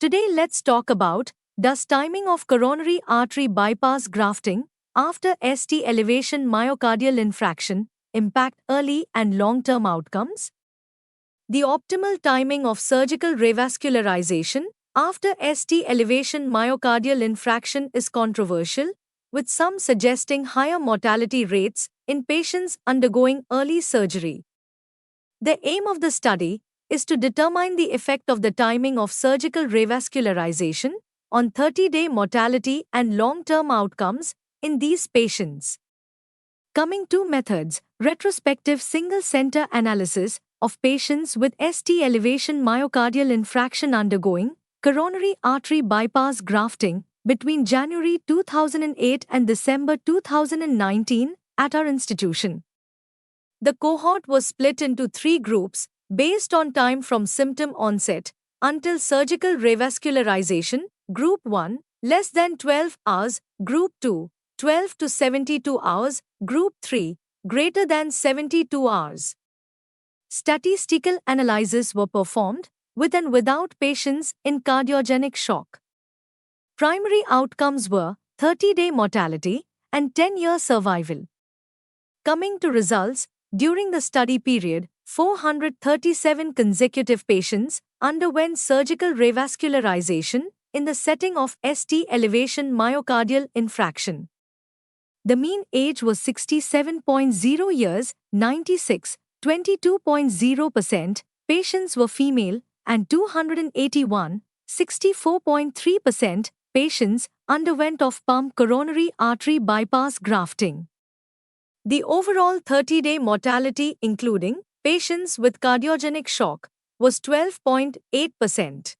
Today let's talk about, does timing of coronary artery bypass grafting after ST elevation myocardial infarction impact early and long-term outcomes? The optimal timing of surgical revascularization after ST elevation myocardial infarction is controversial, with some suggesting higher mortality rates in patients undergoing early surgery. The aim of the study is to determine the effect of the timing of surgical revascularization on 30-day mortality and long-term outcomes in these patients. Coming to methods, retrospective single-center analysis of patients with ST elevation myocardial infarction undergoing coronary artery bypass grafting between January 2008 and December 2019 at our institution. The cohort was split into 3 groups based on time from symptom onset until surgical revascularization. Group 1, less than 12 hours. Group 2, 12 to 72 hours. Group 3, greater than 72 hours. Statistical analyses were performed with and without patients in cardiogenic shock. Primary outcomes were 30-day mortality and 10-year survival. Coming to results, during the study period, 437 consecutive patients underwent surgical revascularization in the setting of ST elevation myocardial infarction. The mean age was 67.0 years, 22.0% patients were female, and 281, 64.3% patients underwent off-pump coronary artery bypass grafting. The overall 30-day mortality, including patients with cardiogenic shock, was 12.8%.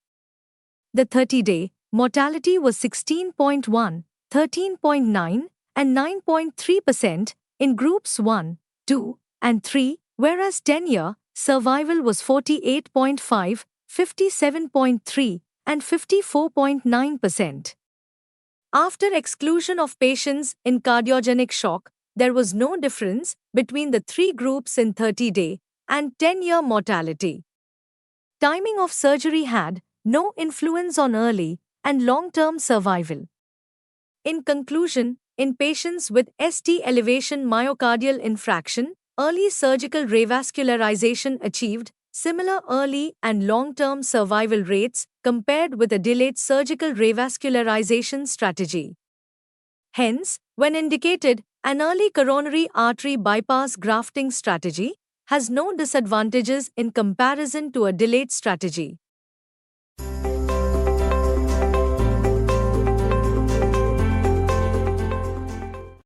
The 30-day mortality was 16.1, 13.9, and 9.3% in groups 1, 2, and 3, whereas 10-year survival was 48.5, 57.3, and 54.9%. After exclusion of patients in cardiogenic shock, there was no difference between the 3 groups in 30-day and 10-year mortality. Timing of surgery had no influence on early and long-term survival. In conclusion, in patients with ST elevation myocardial infarction, early surgical revascularization achieved similar early and long-term survival rates compared with a delayed surgical revascularization strategy. Hence, when indicated, an early coronary artery bypass grafting strategy has no disadvantages in comparison to a delayed strategy.